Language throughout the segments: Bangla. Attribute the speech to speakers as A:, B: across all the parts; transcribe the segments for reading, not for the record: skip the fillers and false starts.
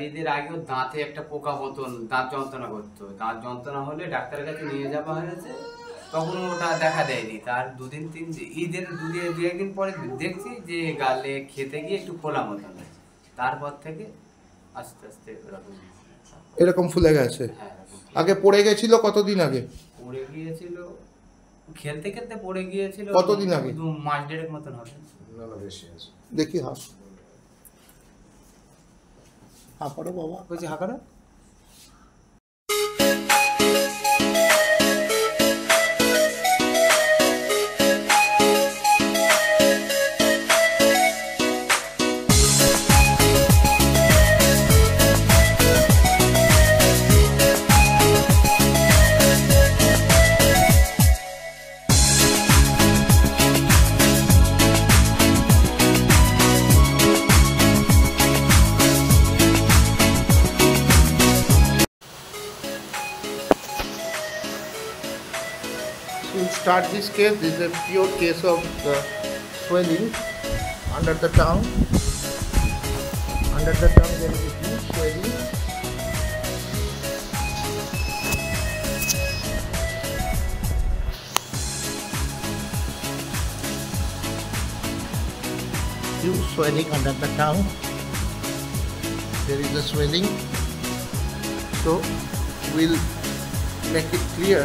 A: ঈদের আগেও দাঁতে একটা পোকা মতন দাঁত যন্ত্রণা করতো। দাঁত যন্ত্রণা হলে ডাক্তারের কাছে নিয়ে যাওয়া হয়েছে, তখন ওটা দেখা দেয়নি। তার দুদিন ঈদের দু একদিন পরে দেখছি যে গালে খেতে গিয়ে একটু ফোলা মতন হয়েছে। তারপর থেকে আস্তে আস্তে
B: এরকম ফুলে গেছে।
A: হ্যাঁ,
B: আগে পড়ে গেছিল কতদিন আগে?
A: পড়ে গিয়েছিল খেলতে খেলতে পড়ে গিয়েছিল।
B: কতদিন আগে?
A: 2 মাস দেড়েক মতন হবে।
C: না বেশি আছে।
B: দেখি হা করো বাবা,
A: বলছি হা করো।
B: To start this case, this is a pure case of swelling under the tongue. Under the tongue there is a huge swelling. Huge swelling under the tongue. There is a swelling. So we'll make it clear.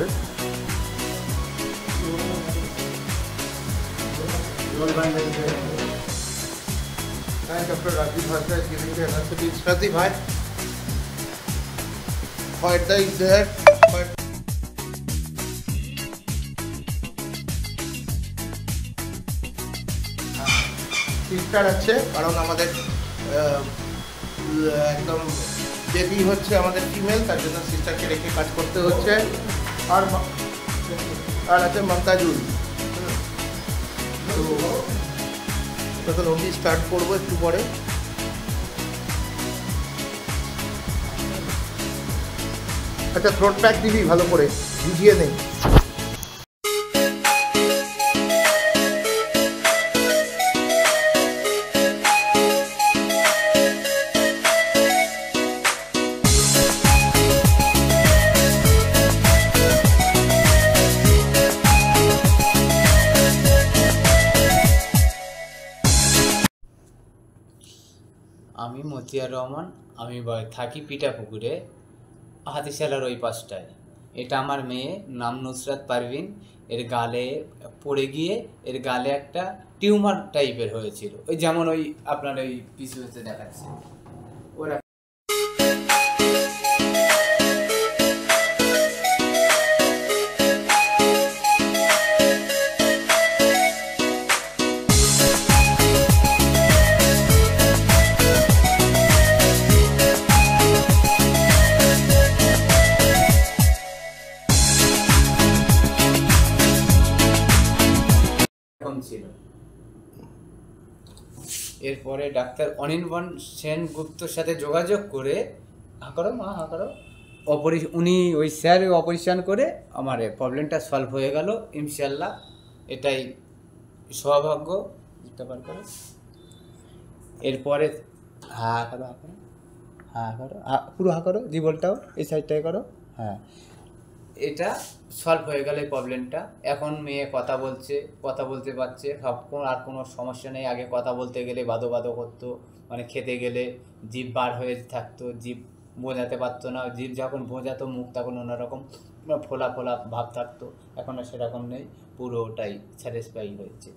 B: Thank Dr. Rajiv Bhatta is giving the anesthetic. Rajiv, hi. Hoida is there. Sister আছে, কারণ আমাদের একদম বেবি হচ্ছে আমাদের ফিমেল, তার জন্য সিস্টারকে রেখে কাজ করতে হচ্ছে। আর আছে মমতাজুল। তো তখন ওকে স্টার্ট করবো একটু পরে। আচ্ছা, থ্রোট প্যাক দিবি ভালো করে, ভিজিয়ে নেই।
A: আমি মতিয়ার রহমান, আমি থাকি পিঠাপুকুরে, হাতিশালার ওই পাশটায়। এটা আমার মেয়ে, নাম নুসরাত পারভিন। এর গালে পড়ে গিয়ে এর গালে একটা টিউমার টাইপের হয়েছিল, ওই যেমন ওই আপনার ওই পিছুতে দেখাচ্ছে ওরা। ছিল। এরপরে ডাক্তার অনির্বাণ সেনগুপ্তর সাথে যোগাযোগ করে উনি ওই স্যার অপারেশন করে আমার প্রবলেমটা সলভ হয়ে গেল ইনশাল্লাহ। এটাই সৌভাগ্য। এরপরে পুরো করো, জীবনটাও এই সাইডটাই করো। হ্যাঁ, এটা সলভ হয়ে গেল এই প্রবলেমটা। এখন মেয়ে কথা বলতে পারছে, আর কোনো সমস্যা নেই। আগে কথা বলতে গেলে বাদো করতো, মানে খেতে গেলে জিভ বার হয়ে থাকতো, জিভ বোঝাতে পারতো না। জিভ যখন বোঝাতো মুখ তখন অন্যরকম ফোলা ভাব থাকতো। এখন আর সেরকম নেই, পুরোটাই স্যাটিসফাই হয়েছে।